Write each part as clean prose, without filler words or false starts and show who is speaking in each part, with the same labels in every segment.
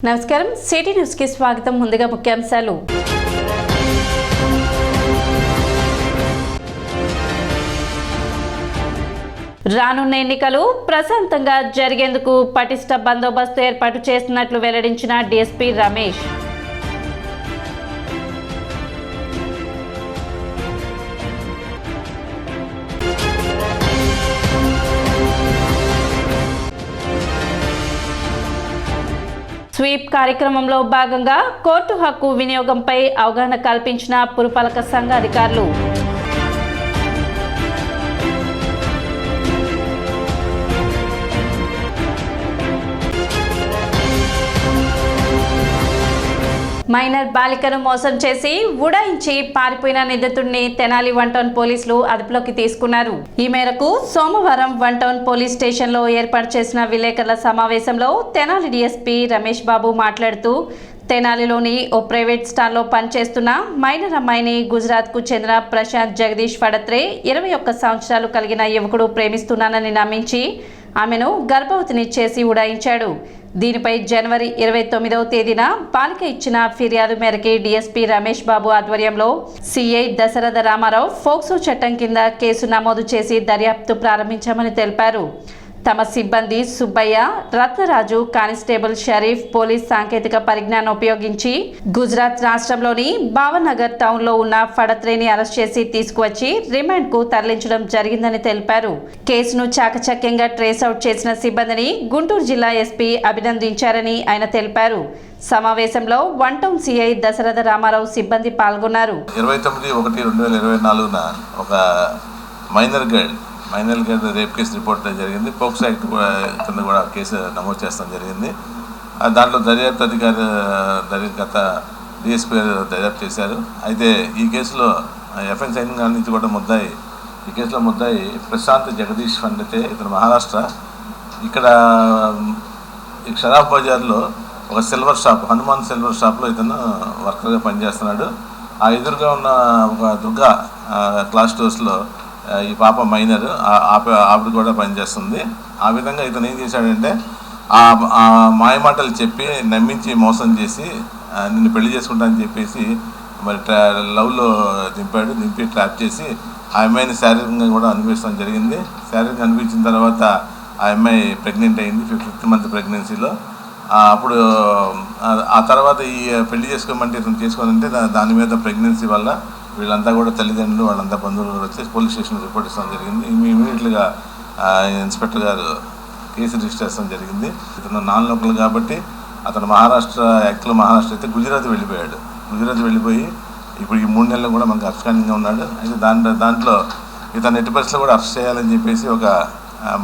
Speaker 1: నమస్కారం city news కి స్వాగతం. ముందుగా ముఖ్యాంశాలు. రానున్న ఎన్నికలు ప్రశాంతంగా జరిగేందుకు పటిష్ట బందోబస్తు ఏర్పాటు చేస్తున్నట్లు వెల్లడించిన డీఎస్పీ రమేష్. స్వీప్ కార్యక్రమంలో భాగంగా కోర్టు హక్కు వినియోగంపై అవగాహన కల్పించిన పురపాలక సంఘ అధికారులు. మైనర్ బాలికను మోసం చేసి ఉడాయించి పారిపోయిన నిందితుడిని తెనాలి 1 టౌన్ పోలీసులు అదుపులోకి తీసుకున్నారు. ఈ మేరకు సోమవారం 1 టౌన్ పోలీస్ స్టేషన్లో ఏర్పాటు చేసిన విలేకరుల సమావేశంలో తెనాలి డీఎస్పీ రమేష్ బాబు మాట్లాడుతూ, తెనాలిలోని ఓ ప్రైవేట్ స్టాల్లో పనిచేస్తున్న మైనర్ అమ్మాయిని గుజరాత్కు చెందిన ప్రశాంత్ జగదీష్ ఫడత్రే 21 సంవత్సరాలు కలిగిన యువకుడు ప్రేమిస్తున్నానని నమ్మించి ఆమెను గర్భవతిని చేసి ఉడాయించాడు. దీనిపై జనవరి 29వ తేదీన బాలిక ఇచ్చిన ఫిర్యాదు మేరకు డీఎస్పీ రమేష్ బాబు ఆధ్వర్యంలో సిఐ దశరథ రామారావు ఫోక్సో చట్టం కింద కేసు నమోదు చేసి దర్యాప్తు ప్రారంభించామని తెలిపారు. తమ సిబ్బంది సుబ్బయ్య, రత్నరాజు, కానిస్టేబుల్ షరీఫ్ పోలీస్ సాంకేతిక పరిజ్ఞానం ఉపయోగించి గుజరాత్ రాష్ట్రంలోని భావనగర్ టౌన్లో ఉన్న ఫడత్రేని అరెస్ట్ చేసి తీసుకువచ్చి రిమాండ్కు తరలించడం జరిగిందని తెలిపారు. కేసును చాకచక్యంగా ట్రేస్ అవుట్ చేసిన సిబ్బందిని గుంటూరు జిల్లా ఎస్పీ అభినందించారని ఆయన తెలిపారు. సమావేశంలో 1 టౌన్ సిఐ దశరథ రామారావు సిబ్బంది పాల్గొన్నారు.
Speaker 2: 29/1/2024 ఒక minor girl rape case report జరిగింది. పోక్సో యాక్ట్ కింద కూడా కేసు నమోదు చేస్తాం జరిగింది. దాంట్లో దర్యాప్తు అధికారి గత డిఎస్పీ గారు దర్యాప్తు చేశారు. అయితే ఈ కేసులో ఎఫ్ఎన్ సైన్ నుంచి కూడా ఈ కేసులో ముద్దాయి ప్రశాంత్ జగదీష్ ఫండితే, ఇతను మహారాష్ట్ర. ఇక్కడ ఈ షరాఫ్ బజార్లో ఒక సిల్వర్ షాప్, హనుమాన్ సిల్వర్ షాప్లో ఇతను వర్కర్గా పనిచేస్తున్నాడు. ఆ ఎదురుగా ఉన్న ఒక దుర్గా క్లాస్ స్టోర్స్లో ఈ పాప మైనర్, ఆవిడ కూడా పనిచేస్తుంది. ఆ విధంగా ఇతను ఏం చేశాడంటే ఆ మాయమాటలు చెప్పి నమ్మించి మోసం చేసి నిన్ను పెళ్లి చేసుకుంటానని చెప్పేసి మరి లవ్లో దింపి ట్రాప్ చేసి ఆ అమ్మాయిని శారీరకంగా కూడా అనిపించడం జరిగింది. శారీరకంగా అనిపించిన తర్వాత ఆ అమ్మాయి ప్రెగ్నెంట్ అయింది, 5th మంత్ ప్రెగ్నెన్సీలో. అప్పుడు ఆ తర్వాత ఈ పెళ్లి చేసుకోమంటే ఇతను చేసుకోనంటే దాని మీద ప్రెగ్నెన్సీ వల్ల వీళ్ళంతా కూడా తల్లిదండ్రులు వాళ్ళంతా బంధువులు వచ్చి పోలీస్ స్టేషన్లో రిపోర్ట్ ఇస్తాం జరిగింది. ఇమీడియట్గా ఇన్స్పెక్టర్ గారు కేసు రిజిస్టర్ చేస్తాం జరిగింది. ఇతను నాన్ లోకల్ కాబట్టి అతను మహారాష్ట్ర అయితే గుజరాత్ వెళ్ళిపోయి ఇప్పుడు ఈ 3 నెలలు కూడా మనకు అబ్స్కాండింగ్గా ఉన్నాడు. అయితే దాంట్లో ఇతను ఎట్టి పరిస్థితుల్లో కూడా అరెస్ట్ చేయాలని చెప్పేసి ఒక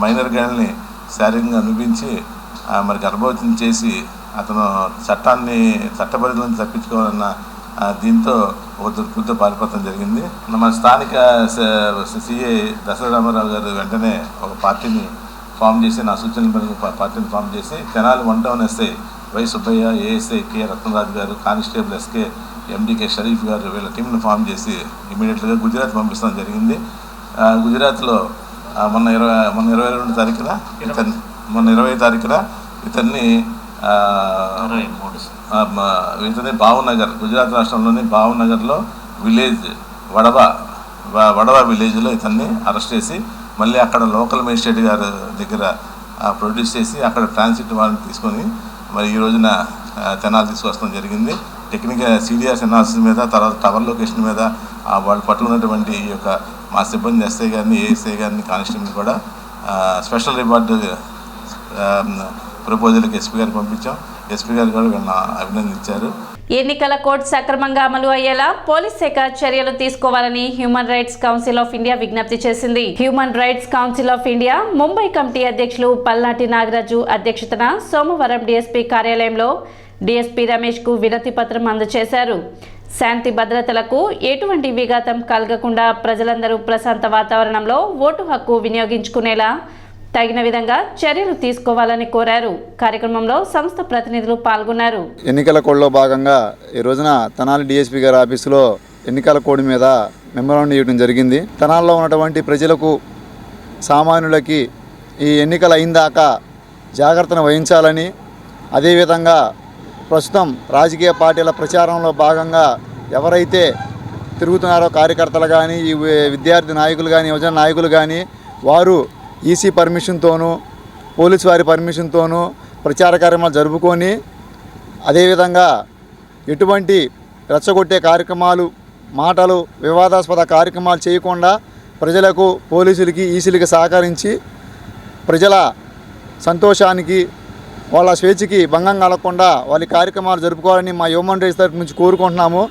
Speaker 2: మైనర్ గర్ల్ని శారీరకంగా అనిపించి మరి గర్భవతిని చేసి అతను చట్టపరిధిలోంచి తప్పించుకోవాలన్న దీంతో ఒక దుర్కృత్య పారిపోవడం జరిగింది. మన స్థానిక సిఐ దశరథ రామారావు గారు వెంటనే ఒక పార్టీని ఫామ్ చేసి, నా సూచనల మేరకు పార్టీని ఫామ్ చేసి Tenali 1 town SI Y Subbaiah, ASI K Ratnaraju గారు, కానిస్టేబుల్ ఎస్కే ఎండికే షరీఫ్ గారు వీళ్ళ టీంను ఫామ్ చేసి ఇమీడియట్గా గుజరాత్ పంపించడం జరిగింది. గుజరాత్లో మొన్న 22 తారీఖున ఇతన్ని భావనగర్, గుజరాత్ రాష్ట్రంలోని భావనగర్లో విలేజ్ వడవా విలేజ్లో ఇతన్ని అరెస్ట్ చేసి మళ్ళీ అక్కడ లోకల్ మేజిస్ట్రేట్ గారి దగ్గర ప్రొడ్యూస్ చేసి అక్కడ ట్రాన్సిట్ వారెంట్ తీసుకొని మరి ఈ రోజున తెనాలి తీసుకొస్తాం జరిగింది. టెక్నికల్ సీడియాస్ ఎనాలిసిస్ మీద, తర్వాత టవర్ లొకేషన్ మీద వాళ్ళు పట్టుకున్నటువంటి ఈ యొక్క మా సిబ్బంది ఎస్ఐ గారిని, ఏఎస్ఐ గారిని, కానిస్టేబుల్ కూడా స్పెషల్ రివార్డు ప్రపోజల్కి ఎస్పీ గారికి పంపించాం. ఎస్పీ గారు కూడా వీళ్ళని అభినందించారు.
Speaker 1: ఎన్నికల కోడ్ సక్రమంగా అమలు అయ్యేలా పోలీస్ శాఖ చర్యలు తీసుకోవాలని human rights council of India విజ్ఞప్తి చేసింది. Human rights council of India Mumbai committee అధ్యక్షులు పల్నాటి నాగరాజు అధ్యక్షతన సోమవారం డీఎస్పీ కార్యాలయంలో డీఎస్పీ రమేష్ కు వినతి పత్రం అందజేశారు. శాంతి భద్రతలకు ఎటువంటి విఘాతం కలగకుండా ప్రజలందరూ ప్రశాంత వాతావరణంలో ఓటు హక్కు వినియోగించుకునేలా తగిన విధంగా చర్యలు తీసుకోవాలని కోరారు. కార్యక్రమంలో సంస్థ ప్రతినిధులు పాల్గొన్నారు.
Speaker 3: ఎన్నికల కోడ్లో భాగంగా ఈ రోజున తెనాలి డిఎస్పీ గారి ఆఫీసులో ఎన్నికల కోడ్ మీద మెమోరాండం ఇవ్వడం జరిగింది. తెనాలిలో ఉన్నటువంటి ప్రజలకు, సామాన్యులకి ఈ ఎన్నికలు అయిన దాకా జాగ్రత్తను వహించాలని, అదేవిధంగా ప్రస్తుతం రాజకీయ పార్టీల ప్రచారంలో భాగంగా ఎవరైతే తిరుగుతున్నారో కార్యకర్తలు కానీ ఈ విద్యార్థి నాయకులు కానీ యువజన నాయకులు కానీ వారు ఈసీ పర్మిషన్తోనూ పోలీసు వారి పర్మిషన్తోనూ ప్రచార కార్యక్రమాలు జరుపుకొని అదేవిధంగా ఎటువంటి రెచ్చగొట్టే కార్యక్రమాలు మాటలు వివాదాస్పద కార్యక్రమాలు చేయకుండా ప్రజలకు పోలీసులకి ఈసీలకి సహకరించి ప్రజల సంతోషానికి వాళ్ళ స్వేచ్ఛకి భంగం కలగకుండా వాళ్ళ కార్యక్రమాలు జరుపుకోవాలని మా హ్యూమన్ రైట్స్ తరఫు నుంచి కోరుకుంటున్నాము.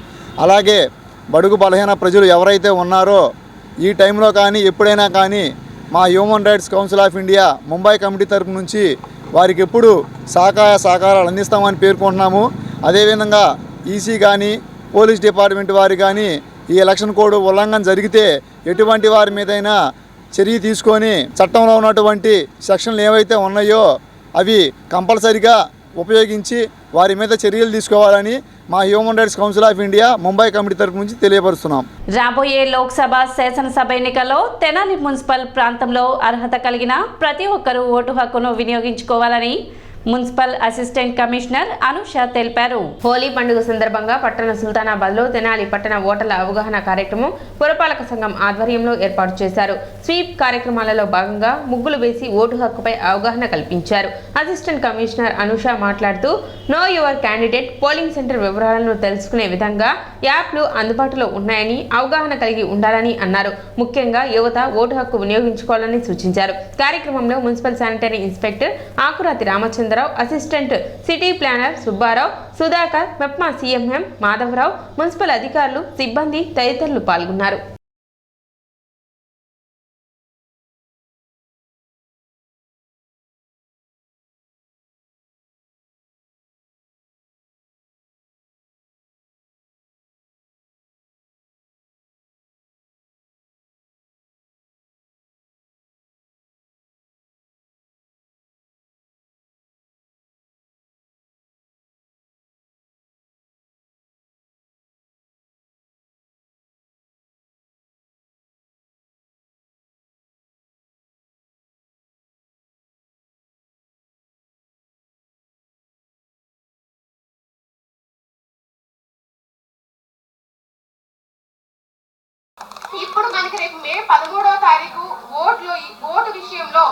Speaker 3: అలాగే బడుగు బలహీన ప్రజలు ఎవరైతే ఉన్నారో ఈ టైంలో కానీ ఎప్పుడైనా కానీ మా human rights council of India Mumbai committee తరఫు నుంచి వారికి ఎప్పుడు సహకారాలు అందిస్తామని పేర్కొంటున్నాము. అదేవిధంగా ఈసీ కానీ పోలీస్ డిపార్ట్మెంట్ వారు కానీ ఈ ఎలక్షన్ కోడ్ ఉల్లంఘన జరిగితే ఎటువంటి వారి మీదైనా చర్య తీసుకొని చట్టంలో ఉన్నటువంటి సెక్షన్లు ఏవైతే ఉన్నాయో అవి కంపల్సరిగా ఉపయోగించి వారి మీద చర్యలు తీసుకోవాలని మా human rights council of India Mumbai committee తరఫు నుంచి తెలియపరుస్తున్నాం.
Speaker 1: రాబోయే లోక్సభ శాసనసభ ఎన్నికల్లో తెనాలి మున్సిపల్ ప్రాంతంలో అర్హత కలిగిన ప్రతి ఒక్కరూ ఓటు హక్కును వినియోగించుకోవాలని మున్సిపల్ అసిస్టెంట్ కమిషనర్ అనుష తెలిపారు.
Speaker 4: హోలీ పండుగ సందర్భంగా పట్టణ సుల్తానాబాద్లో తెనాలి పట్టణ ఓటర్ల అవగాహన కార్యక్రమం పురపాలక సంఘం ఆధ్వర్యంలో ఏర్పాటు చేశారు. స్వీప్ కార్యక్రమాలలో భాగంగా ముగ్గులు వేసి ఓటు హక్కుపై అవగాహన కల్పించారు. అసిస్టెంట్ కమిషనర్ అనుష మాట్లాడుతూ know your candidate polling centre వివరాలను తెలుసుకునే విధంగా యాప్లు అందుబాటులో ఉన్నాయని అవగాహన కలిగి ఉండాలని అన్నారు. ముఖ్యంగా యువత ఓటు హక్కు వినియోగించుకోవాలని సూచించారు. కార్యక్రమంలో municipal sanitary inspector Akurathi Ramachandra, assistant city planar Subbarao, Sudhakar, MEPMA CMM Madhavarao, municipal అధికారులు, సిబ్బంది తదితరులు పాల్గొన్నారు.
Speaker 5: ఇప్పుడు మనకి రేపు మే 13వ తారీఖు ఓటు విషయంలో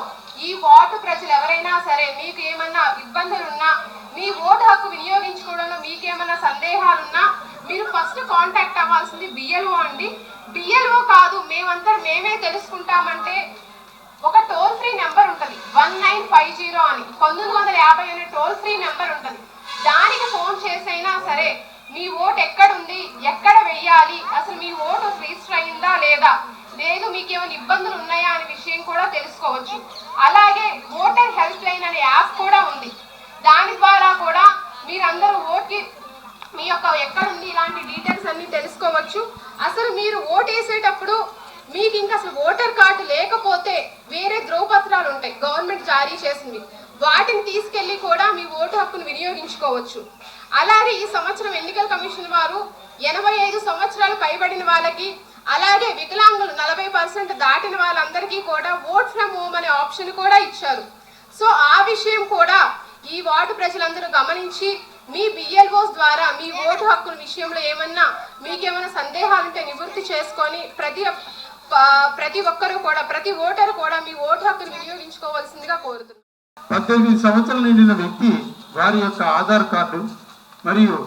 Speaker 5: ఈ వార్డు ప్రజలు ఎవరైనా సరే మీకు ఏమన్నా ఇబ్బందులున్నా, మీ ఓటు హక్కు వినియోగించుకోవడంలో మీకేమన్నా సందేహాలున్నా మీరు ఫస్ట్ కాంటాక్ట్ అవ్వాల్సింది బిఎల్ఓ అండి. బిఎల్ఓ కాదు మేమే తెలుసుకుంటామంటే ఒక టోల్ ఫ్రీ నెంబర్ ఉంటుంది 1950 అని 1950 అనే టోల్ ఫ్రీ నెంబర్ ఉంటుంది. దానికి ఫోన్ చేసైనా సరే మీ ఓటు ఎక్కడుంది, ఎక్కడ వెయ్యాలి, అసలు మీ ఓటు రిజిస్టర్ అయిందా లేదా, లేదు మీకు ఏమైనా ఇబ్బందులు ఉన్నాయా అనే విషయం కూడా తెలుసుకోవచ్చు. అలాగే ఓటర్ హెల్ప్ లైన్ అనే యాప్ కూడా ఉంది. దాని ద్వారా కూడా మీరందరూ ఓటుకి మీ యొక్క ఎక్కడుంది ఇలాంటి డీటెయిల్స్ అన్ని తెలుసుకోవచ్చు. అసలు మీరు ఓటు వేసేటప్పుడు మీకు ఇంకా అసలు ఓటర్ కార్డు లేకపోతే వేరే ధ్రువపత్రాలు ఉంటాయి గవర్నమెంట్ జారీ చేసింది, వాటిని తీసుకెళ్లి కూడా మీ ఓటు హక్కును వినియోగించుకోవచ్చు. అలాగే ఈ సంవత్సరం ఎన్నికల కమిషన్ వారు 85 సంవత్సరాలు పైబడిన వాళ్ళకి, అలాగే వికలాంగులు 40% దాటిన వాళ్ళందరికీ కూడా ఓట్ ఫ్రమ్ హోమ్ అనే ఆప్షన్ కూడా ఇచ్చారు. సో ఆ విషయం కూడా ఈ వార్డు ప్రజలందరూ గమనించి మీ బిఎల్ఓస్ ద్వారా మీ ఓటు హక్కుల విషయంలో మీకేమైనా సందేహాలుంటే నివృత్తి చేసుకొని ప్రతి ఒక్కరూ కూడా ప్రతి ఓటరు కూడా మీ ఓటు హక్కును వినియోగించుకోవాల్సిందిగా కోరుతున్నాను.
Speaker 6: 18 సంవత్సరాలు నిండిన వ్యక్తి వారి యొక్క ఆధార్ కార్డు మరియు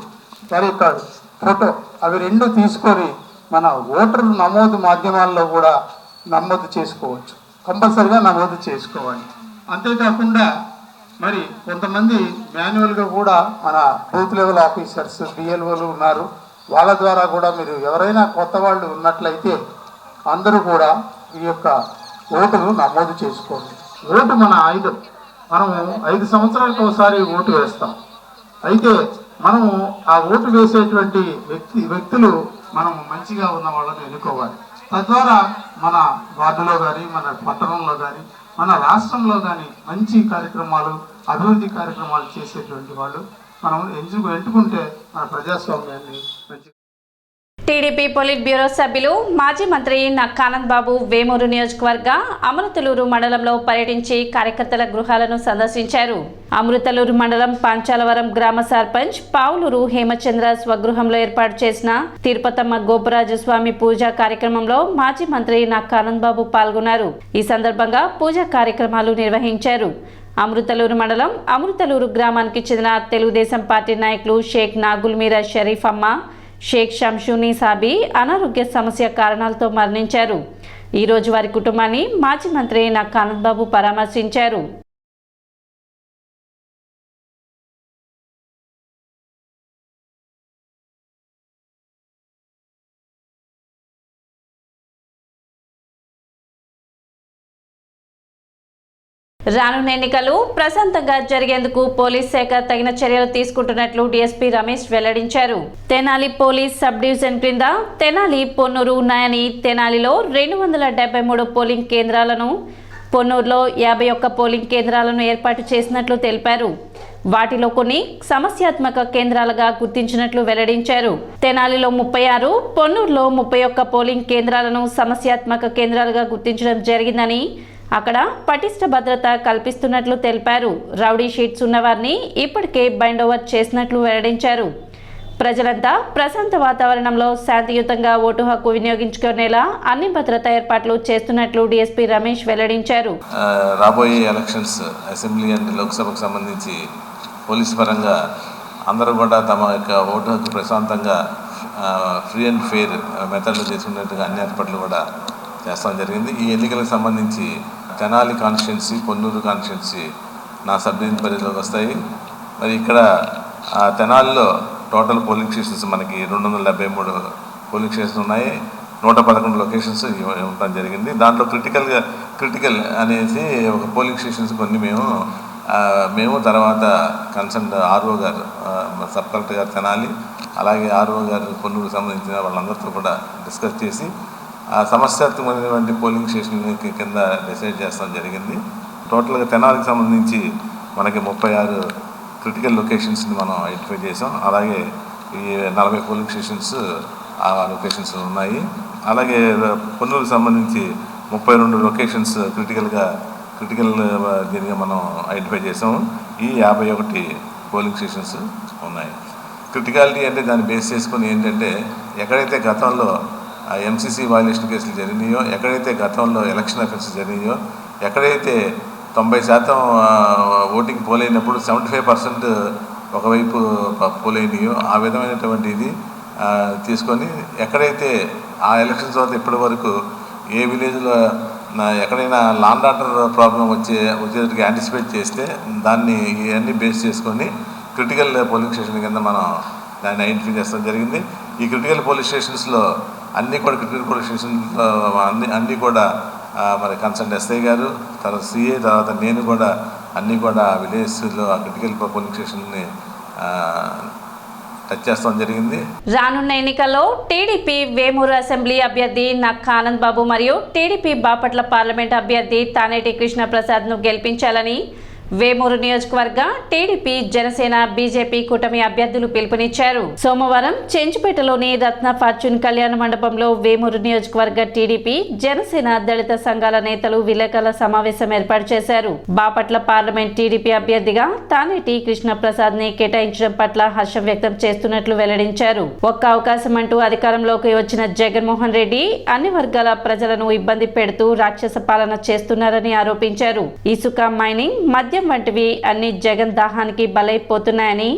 Speaker 6: వారి యొక్క ఫోటో అవి రెండు తీసుకొని మన ఓటర్ నమోదు మాధ్యమాల్లో కూడా నమోదు చేసుకోవచ్చు. కంపల్సరిగా నమోదు చేసుకోవాలి. అంతేకాకుండా మరి కొంతమంది మాన్యువల్గా కూడా మన బూత్ లెవెల్ ఆఫీసర్స్ బిఎల్ఓలు ఉన్నారు. వాళ్ళ ద్వారా కూడా మీరు ఎవరైనా కొత్త వాళ్ళు ఉన్నట్లయితే అందరూ కూడా ఈ యొక్క ఓటును నమోదు చేసుకోండి. ఓటు మన ఆయుధం. మనము 5 సంవత్సరాలకు ఒకసారి ఓటు వేస్తాం. అయితే మనము ఆ ఓటు వేసేటువంటి వ్యక్తులు మనం మంచిగా ఉన్న వాళ్ళని ఎన్నుకోవాలి. తద్వారా మన వార్డులో కానీ, మన పట్టణంలో కానీ, మన రాష్ట్రంలో కానీ మంచి కార్యక్రమాలు, అభివృద్ధి కార్యక్రమాలు చేసేటువంటి వాళ్ళు మనం ఎంచుకుంటే మన ప్రజాస్వామ్యాన్ని మంచి
Speaker 1: టీడీపీ పొలిట్ బ్యూరో సభ్యులు మాజీ మంత్రి నక్కానంద్ బాబు వేమూరు నియోజకవర్గ అమృతలూరు మండలంలో పర్యటించి కార్యకర్తల గృహాలను సందర్శించారు. అమృతలూరు మండలం పాంచాలవరం గ్రామ సర్పంచ్ పావులూరు హేమచంద్ర స్వగృహంలో ఏర్పాటు చేసిన తిరుపతమ్మ గోపురాజస్వామి పూజా కార్యక్రమంలో మాజీ మంత్రి నక్కానంద్ బాబు పాల్గొన్నారు. ఈ సందర్భంగా పూజా కార్యక్రమాలు నిర్వహించారు. అమృతలూరు మండలం అమృతలూరు గ్రామానికి చెందిన తెలుగుదేశం పార్టీ నాయకులు షేక్ నాగుల్ మీరా షరీఫ్ అమ్మ, షేక్ షంషూని సాబీ అనారోగ్య సమస్య కారణాలతో మరణించారు. ఈ రోజు వారి కుటుంబాన్ని మాజీ మంత్రి నక్కానంద్ బాబు పరామర్శించారు. రానున్న ఎన్నికలు ప్రశాంతంగా జరిగేందుకు పోలీస్ శాఖ తగిన చర్యలు తీసుకుంటున్నట్లు డీఎస్పీ రమేష్ వెల్లడించారు. తెనాలి పోలీస్ సబ్ డివిజన్ క్రింద తెనాలి, పొన్నూరు ఉన్నాయని, తెనాలిలో 273 పోలింగ్ కేంద్రాలను, పొన్నూరులో 51 పోలింగ్ కేంద్రాలను ఏర్పాటు చేసినట్లు తెలిపారు. వాటిలో కొన్ని సమస్యాత్మక కేంద్రాలుగా గుర్తించినట్లు వెల్లడించారు. తెనాలిలో 36, పొన్నూరులో 31 పోలింగ్ కేంద్రాలను సమస్యాత్మక కేంద్రాలుగా గుర్తించడం జరిగిందని, అక్కడ పటిష్ట భద్రత కల్పిస్తున్నట్లు తెలిపారు. రౌడీ షీట్స్ ఉన్నవారిని ఇప్పటికే బైండ్ ఓవర్ చేసినట్లు వెల్లడించారు. ప్రజలంతా ప్రశాంత వాతావరణంలో శాంతియుతంగా ఓటు హక్కు వినియోగించుకునేలా అన్ని భద్రతా ఏర్పాట్లు చేస్తున్నట్లు డీఎస్పీ రమేష్ వెల్లడించారు.
Speaker 2: రాబోయే ఎలక్షన్స్ అసెంబ్లీ అండ్ లోక్సభకు సంబంధించి పోలీస్ పరంగా అందరూ కూడా తమ యొక్క ఓటు హక్కు ప్రశాంతంగా ఫ్రీ అండ్ ఫెయిర్ మెథడ్లో చేసుకున్నట్టుగా అన్ని ఏర్పాట్లు కూడా చేస్తాం జరిగింది. ఈ ఎన్నికలకు సంబంధించి తెనాలి కాన్స్టిట్యున్సీ, పొన్నూరు కాన్స్టిట్యున్సీ నా సబ్ డివిజన్ పరిధిలోకి వస్తాయి. మరి ఇక్కడ తెనాలిలో టోటల్ పోలింగ్ స్టేషన్స్ మనకి 273 పోలింగ్ స్టేషన్స్ ఉన్నాయి. 111 లొకేషన్స్ ఉండటం జరిగింది. దాంట్లో క్రిటికల్ అనేసి ఒక పోలింగ్ స్టేషన్స్ కొన్ని మేము తర్వాత కన్సర్న్ ఆర్ఓ గారు, సబ్ కలెక్టర్ గారు తెనాలి, అలాగే ఆర్ఓ గారు పొన్నూరుకు సంబంధించిన వాళ్ళందరితో కూడా డిస్కస్ చేసి ఆ సమస్యాత్మకమైనటువంటి పోలింగ్ స్టేషన్ కింద డిసైడ్ చేస్తాం జరిగింది. టోటల్గా తెనాలికి సంబంధించి మనకి 36 క్రిటికల్ లొకేషన్స్ని మనం ఐడెంటిఫై చేసాం. అలాగే ఈ 40 పోలింగ్ స్టేషన్స్ ఆ లొకేషన్స్ ఉన్నాయి. అలాగే పొన్నూరుకు సంబంధించి 32 లొకేషన్స్ క్రిటికల్ దీనిగా మనం ఐడెంటిఫై చేసాము. ఈ 51 పోలింగ్ స్టేషన్స్ ఉన్నాయి. క్రిటికాలిటీ అంటే దాన్ని బేస్ చేసుకుని ఏంటంటే, ఎక్కడైతే గతంలో ఎంసీసీ వయలేషన్ కేసులు జరిగినాయో, ఎక్కడైతే గతంలో ఎలక్షన్ అఫెన్సెస్ జరిగినాయో, ఎక్కడైతే 90% ఓటింగ్ పోలైనప్పుడు 75% ఒకవైపు పోలైనాయో, ఆ విధమైనటువంటి ఇది తీసుకొని ఎక్కడైతే ఆ ఎలక్షన్స్ తర్వాత ఇప్పటి వరకు ఏ విలేజ్లో ఎక్కడైనా లాండ్ ఆర్డర్ ప్రాబ్లం వచ్చేటట్టుగా యాంటిసిపేట్ చేస్తే దాన్ని ఇవన్నీ బేస్ చేసుకొని క్రిటికల్ పోలింగ్ స్టేషన్ కింద మనం దాన్ని ఐడెంటిఫై చేస్తాం జరిగింది. ఈ క్రిటికల్ పోలీస్ స్టేషన్స్లో అన్నీ కూడా క్రిటికల్ పోలీస్ స్టేషన్లో అన్నీ కూడా మరి కన్సర్న్ ఎస్ఐ గారు, తర్వాత సిఏ, తర్వాత నేను కూడా అన్నీ కూడా విలేజ్లో ఆ క్రిటికల్ పోలింగ్ స్టేషన్ని టచ్ చేస్తాం జరిగింది.
Speaker 1: రానున్న ఎన్నికల్లో టీడీపీ వేమూరు అసెంబ్లీ అభ్యర్థి నక్కానంద్ బాబు మరియు టీడీపీ బాపట్ల పార్లమెంట్ అభ్యర్థి తానేటి కృష్ణప్రసాద్ను గెలిపించాలని వేమూరు నియోజకవర్గ టీడీపీ, జనసేన, బీజేపీ కూటమి అభ్యర్థులు పిలుపునిచ్చారు. సోమవారం చెంచుపేటలోని రత్న ఫార్చ్యూన్ కళ్యాణ మండపంలో వేమూరు నియోజకవర్గ టీడీపీ, జనసేన, దళిత సంఘాల నేతలు విలేకరుల సమావేశం ఏర్పాటు చేశారు. బాపట్ల పార్లమెంట్ టీడీపీ అభ్యర్థిగా తానేటి కృష్ణప్రసాద్ ని కేటాయించడం పట్ల హర్షం వ్యక్తం చేస్తున్నట్లు వెల్లడించారు. ఒక్క అవకాశం అంటూ అధికారంలోకి వచ్చిన జగన్మోహన్ రెడ్డి అన్ని వర్గాల ప్రజలను ఇబ్బంది పెడుతూ రాక్షస పాలన చేస్తున్నారని ఆరోపించారు. ఇసుక, మైనింగ్, మద్యం వంటివి అన్ని జగన్ దాహానికి బలైపోతున్నాయని,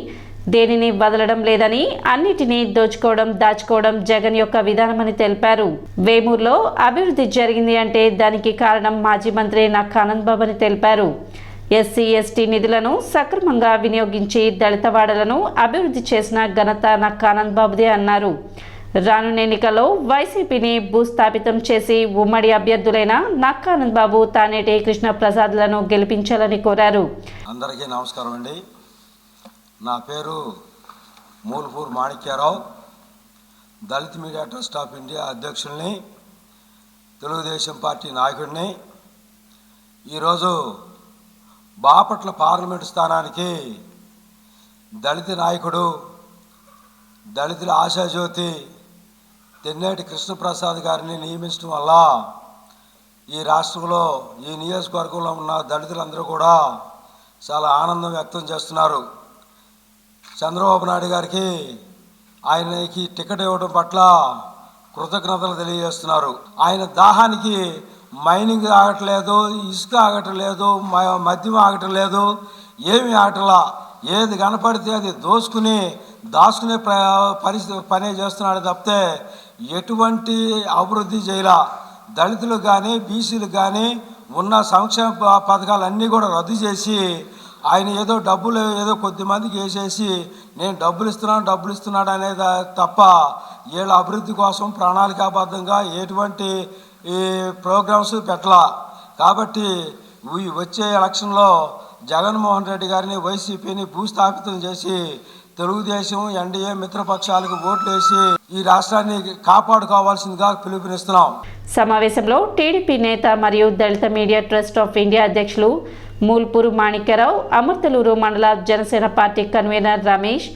Speaker 1: దేనిని వదలడం లేదని, అన్నిటినీ దాచుకోవడం జగన్ యొక్క విధానమని తెలిపారు. వేమూరులో అభివృద్ధి జరిగింది అంటే దానికి కారణం మాజీ మంత్రి నక్కానంద్ బాబు అని తెలిపారు. ఎస్సీ, ఎస్టీ నిధులను సక్రమంగా వినియోగించి దళితవాడలను అభివృద్ధి చేసిన ఘనత నక్కానంద్ బాబుదే అన్నారు. రానున్న ఎన్నికల్లో వైసీపీని భూస్థాపితం చేసి ఉమ్మడి అభ్యర్థులైన నక్కానంద్ బాబు, తానేటి కృష్ణప్రసాద్లను గెలిపించాలని కోరారు.
Speaker 7: అందరికీ నమస్కారం అండి. నా పేరు Mulapur Manikyarao, Dalit media trust of India అధ్యక్షుల్ని, తెలుగుదేశం పార్టీ నాయకుడిని. ఈరోజు బాపట్ల పార్లమెంటు స్థానానికి దళిత నాయకుడు, దళితుల ఆశాజ్యోతి తెన్నేటి కృష్ణప్రసాద్ గారిని నియమించడం వల్ల ఈ రాష్ట్రంలో ఈ నియోజకవర్గంలో ఉన్న దళితులందరూ కూడా చాలా ఆనందం వ్యక్తం చేస్తున్నారు. చంద్రబాబు నాయుడు గారికి ఆయనకి టికెట్ ఇవ్వడం పట్ల కృతజ్ఞతలు తెలియజేస్తున్నారు. ఆయన దాహానికి మైనింగ్ ఆగట్లేదు, ఇసుక ఆగట్లేదు, మద్యం ఆగట్లేదు, ఏమి ఆగటలా. ఏది కనపడితే అది దాచుకునే పని చేస్తున్నాడు తప్పితే ఎటువంటి అభివృద్ధి చేయలా. దళితులకు కానీ బీసీలకు కానీ ఉన్న సంక్షేమ పథకాలన్నీ కూడా రద్దు చేసి ఆయన ఏదో కొద్దిమందికి వేసేసి నేను డబ్బులు ఇస్తున్నాడు అనేది తప్ప వీళ్ళ అభివృద్ధి కోసం ప్రణాళికాబద్ధంగా ఎటువంటి ఈ ప్రోగ్రామ్స్ పెట్టలా. కాబట్టి వచ్చే ఎలక్షన్లో జగన్మోహన్ రెడ్డి గారిని వైసీపీని భూస్థాపితం చేసి తెలుగుదేశం ఎన్డీఏ మిత్రపక్షాలకు ఓట్లు వేసి ఈ రాష్ట్రాన్ని కాపాడుకోవాల్సిందిగా పిలుపునిస్తున్నాం.
Speaker 1: సమావేశంలో టీడీపీ నేత మరియు దళిత మీడియా ట్రస్ట్ ఆఫ్ ఇండియా అధ్యక్షులు మూల్పూరు మాణిక్యరావు, అమర్తలూరు మండల జనసేన పార్టీ కన్వీనర్ రమేష్,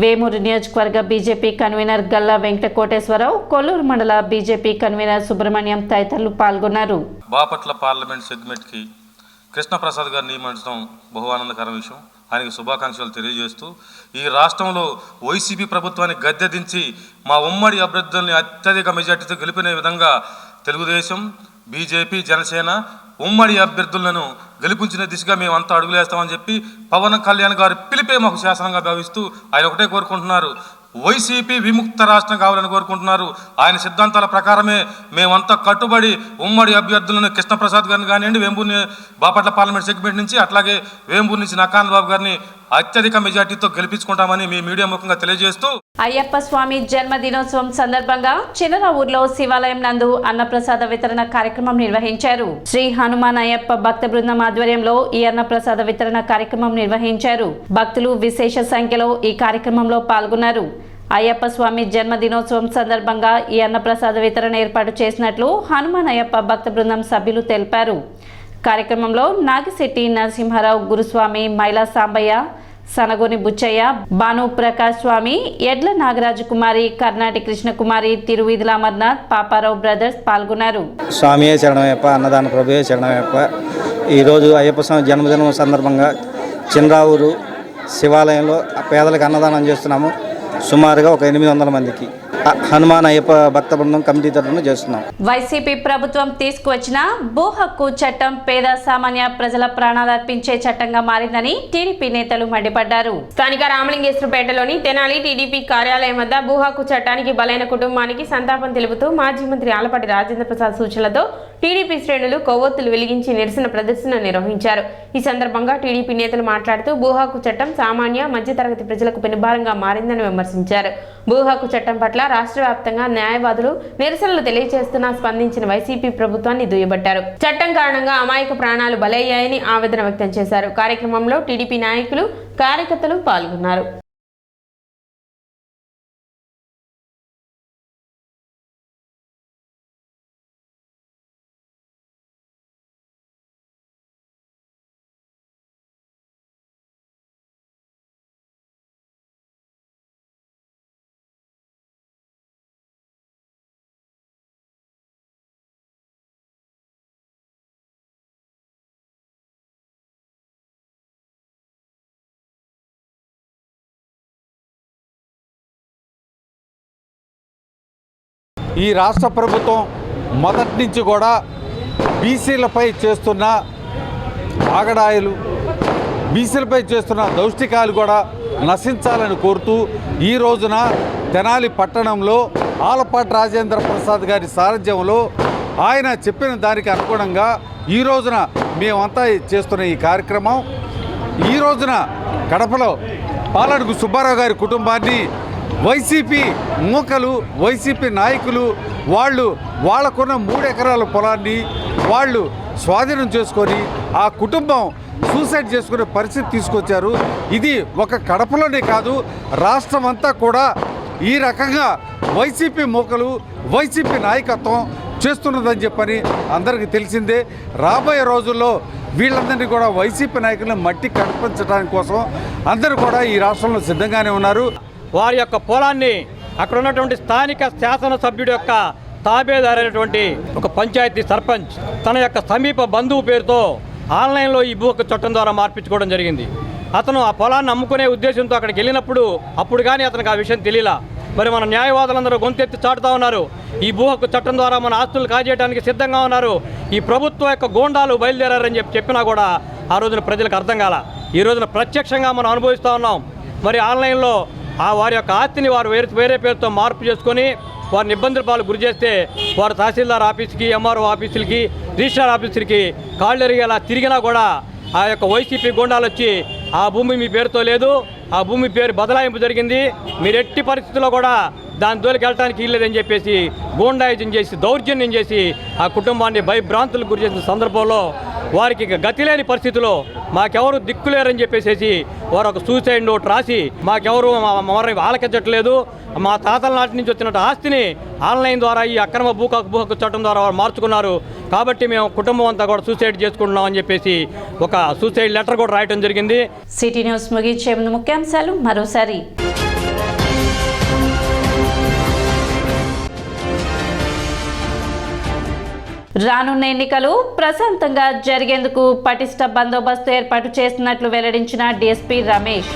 Speaker 1: వేమూరు నియోజకవర్గ బీజేపీ కన్వీనర్ గల్లా వెంకటకోటేశ్వరరావు, కొల్లూరు మండల బీజేపీ కన్వీనర్ సుబ్రహ్మణ్యం తదితరులు పాల్గొన్నారు.
Speaker 8: బాపట్ల పార్లమెంట్ సెగ్మెంట్కి కృష్ణప్రసాద్ గారిని నియమించడం బహు ఆనందకర విషయం. ఆయనకి శుభాకాంక్షలు తెలియజేస్తూ ఈ రాష్ట్రంలో వైసీపీ ప్రభుత్వాన్ని గద్దెదించి మా ఉమ్మడి అభ్యర్థుల్ని అత్యధిక మెజార్టీతో గెలిపిన విధంగా తెలుగుదేశం, బీజేపీ, జనసేన ఉమ్మడి అభ్యర్థులను గెలిపించిన దిశగా మేమంతా అడుగులేస్తామని చెప్పి పవన్ కళ్యాణ్ గారు పిలిపే మాకు శాసనంగా భావిస్తూ ఆయన ఒకటే కోరుకుంటున్నారు, వైసీపీ విముక్త రాష్ట్రం కావాలని కోరుకుంటున్నారు. ఆయన సిద్ధాంతాల ప్రకారమే మేమంతా కట్టుబడి ఉమ్మడి అభ్యర్థులను కృష్ణప్రసాద్ గారిని కానివ్వండి, వేంబూరు బాపట్ల పార్లమెంట్ సెగ్మెంట్ నుంచి, అట్లాగే వేంబూరు నుంచి నకాన్ బాబు గారిని అత్యధిక మెజార్టీతో గెలిపించుకుంటామని మీ మీడియా ముఖంగా తెలియజేస్తూ
Speaker 1: అయ్యప్ప స్వామి జన్మదినోత్సవం సందర్భంగా చిన్నరావూరులో శివాలయం నందు అన్నప్రసాద వితరణ కార్యక్రమం నిర్వహించారు. శ్రీ హనుమాన్ అయ్యప్ప భక్త బృందం ఆధ్వర్యంలో ఈ అన్నప్రసాద వితరణ కార్యక్రమం నిర్వహించారు. భక్తులు విశేష సంఖ్యలో ఈ కార్యక్రమంలో పాల్గొన్నారు. అయ్యప్ప స్వామి జన్మదినోత్సవం సందర్భంగా ఈ అన్నప్రసాద వితరణ ఏర్పాటు చేసినట్లు హనుమాన్ అయ్యప్ప భక్త బృందం సభ్యులు తెలిపారు. కార్యక్రమంలో నాగిశెట్టి నరసింహారావు, గురుస్వామి, మైలా సాంబయ్య, సనగోని బుచ్చయ్య, భాను ప్రకాష్ స్వామి, ఎడ్ల నాగరాజు కుమారి, కర్ణాటి కృష్ణకుమారి, తిరువీధుల అమర్నాథ్, పాపారావు బ్రదర్స్ పాల్గొన్నారు.
Speaker 9: స్వామియే శరణమయ్యప్ప, అన్నదాన ప్రభుయే శరణమయ్యప్ప. ఈరోజు అయ్యప్ప స్వామి జన్మదినం సందర్భంగా చిన్నరావూరు శివాలయంలో పేదలకు అన్నదానం చేస్తున్నాము. సుమారుగా ఒక 800 మందికి హనుమాన్ అయ్యప్ప భక్త బృందం కమిటీ తరఫున చేస్తున్నాం.
Speaker 1: వైసీపీ ప్రభుత్వం తీసుకువచ్చిన భూ హక్కు చట్టం పేద సామాన్య ప్రజల ప్రాణాలు అర్పించే చట్టంగా మారిందని టీడీపీ నేతలు మండిపడ్డారు.
Speaker 4: స్థానిక రామలింగేశ్వరపేటలోని తెనాలి టీడీపీ కార్యాలయం వద్ద భూ హక్కు చట్టానికి బలైన కుటుంబానికి సంతాపం తెలుపుతూ మాజీ మంత్రి ఆలపాటి రాజేంద్ర ప్రసాద్ సూచనలతో టీడీపీ శ్రేణులు కొవ్వొత్తులు వెలిగించి నిరసన ప్రదర్శన నిర్వహించారు. ఈ సందర్భంగా టీడీపీ నేతలు మాట్లాడుతూ భూ హక్కు చట్టం సామాన్య మధ్యతరగతి ప్రజలకు పెనుభారంగా మారిందని విమర్శించారు. భూ హక్కు చట్టం పట్ల రాష్ట్ర వ్యాప్తంగా న్యాయవాదులు నిరసనలు తెలియజేస్తున్నా స్పందించిన వైసీపీ ప్రభుత్వాన్ని దుయ్యబట్టారు. చట్టం కారణంగా అమాయక ప్రాణాలు బలయ్యాయని ఆవేదన వ్యక్తం చేశారు. కార్యక్రమంలో టీడీపీ నాయకులు, కార్యకర్తలు పాల్గొన్నారు.
Speaker 10: ఈ రాష్ట్ర ప్రభుత్వం మొదటి నుంచి కూడా బీసీలపై చేస్తున్న ఆగడాయలు, బీసీలపై చేస్తున్న దౌష్టికాలు కూడా నశించాలని కోరుతూ ఈ రోజున తెనాలి పట్టణంలో ఆలపాటి రాజేంద్ర ప్రసాద్ గారి సారథ్యంలో ఆయన చెప్పిన దానికి అనుగుణంగా ఈ రోజున మేమంతా చేస్తున్న ఈ కార్యక్రమం, ఈ రోజున కడపలో పాలడుగు సుబ్బారావు గారి కుటుంబాన్ని వైసీపీ మూకలు, వైసీపీ నాయకులు వాళ్ళకున్న 3 ఎకరాల పొలాన్ని వాళ్ళు స్వాధీనం చేసుకొని ఆ కుటుంబం సూసైడ్ చేసుకునే పరిస్థితి తీసుకొచ్చారు. ఇది ఒక కడపలోనే కాదు, రాష్ట్రం అంతా కూడా ఈ రకంగా వైసీపీ మూకలు, వైసీపీ నాయకత్వం చేస్తున్నదని చెప్పని అందరికీ తెలిసిందే. రాబోయే రోజుల్లో వీళ్ళందరినీ కూడా వైసీపీ నాయకులను మట్టి కనిపించడానికి కోసం అందరూ కూడా ఈ రాష్ట్రంలో సిద్ధంగానే ఉన్నారు.
Speaker 11: వారి యొక్క పొలాన్ని అక్కడ ఉన్నటువంటి స్థానిక శాసనసభ్యుడి యొక్క తాబేదారైనటువంటి ఒక పంచాయతీ సర్పంచ్ తన యొక్క సమీప బంధువు పేరుతో ఆన్లైన్లో ఈ భూ హక్కు చట్టం ద్వారా మార్పించుకోవడం జరిగింది. అతను ఆ పొలాన్ని అమ్ముకునే ఉద్దేశంతో అక్కడికి వెళ్ళినప్పుడు అప్పుడు కానీ అతనికి ఆ విషయం తెలియలా. మరి మన న్యాయవాదులందరూ గొంతెత్తి చాటుతూ ఉన్నారు. ఈ భూ హక్కు చట్టం ద్వారా మన ఆస్తులు కాజేయడానికి సిద్ధంగా ఉన్నారు. ఈ ప్రభుత్వం యొక్క గోండాలు బయలుదేరారని చెప్పినా కూడా ఆ రోజున ప్రజలకు అర్థం కాల. ఈ రోజున ప్రత్యక్షంగా మనం అనుభవిస్తూ ఉన్నాం. మరి ఆన్లైన్లో వారి యొక్క ఆస్తిని వారు వేరే పేరుతో మార్పు చేసుకొని వారిని ఇబ్బందుల పాలు గురి చేస్తే వారు తహసీల్దార్ ఆఫీస్కి, ఎంఆర్ఓ ఆఫీసులకి, రిజిస్ట్రార్ ఆఫీసులకి కాళ్ళు ఎరిగేలా తిరిగినా కూడా ఆ యొక్క వైసీపీ గోండాలు వచ్చి ఆ భూమి మీ పేరుతో లేదు, ఆ భూమి పేరు బదలాయింపు జరిగింది, మీరు ఎట్టి పరిస్థితుల్లో కూడా దాని జోలికి వెళ్ళడానికి వీల్లేదని చెప్పేసి గోండాయిజం చేసి దౌర్జన్యం చేసి ఆ కుటుంబాన్ని భయభ్రాంతులకు గురి చేసిన సందర్భంలో వారికి గతి లేని పరిస్థితిలో మాకెవరు దిక్కులేరని చెప్పేసి వారు ఒక సూసైడ్ నోట్ రాసి మాకెవరు ఆలకించట్లేదు, మా తాతల నాటి నుంచి వచ్చిన ఆస్తిని ఆన్లైన్ ద్వారా ఈ అక్రమ భూ హక్కు చట్టం ద్వారా వారు మార్చుకున్నారు కాబట్టి మేము కుటుంబం అంతా కూడా సూసైడ్ చేసుకుంటున్నాం అని చెప్పేసి ఒక సూసైడ్ లెటర్ కూడా రాయడం జరిగింది.
Speaker 1: సిటీ న్యూస్ ముగించే ముందు ముఖ్యాంశాలు మరోసారి. రానున్న ఎన్నికలు ప్రశాంతంగా జరిగేందుకు పటిష్ట బందోబస్తు ఏర్పాటు చేస్తున్నట్లు వెల్లడించిన డీఎస్పీ రమేష్.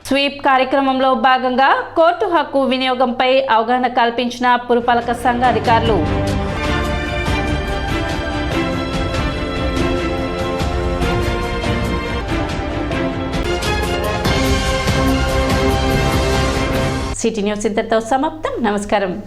Speaker 1: స్వీప్ కార్యక్రమంలో భాగంగా కోర్టు హక్కు వినియోగంపై అవగాహన కల్పించిన పురపాలక సంఘ అధికారులు. సిటీ న్యూస్ ఇంతటితో సమాప్తం. నమస్కారం.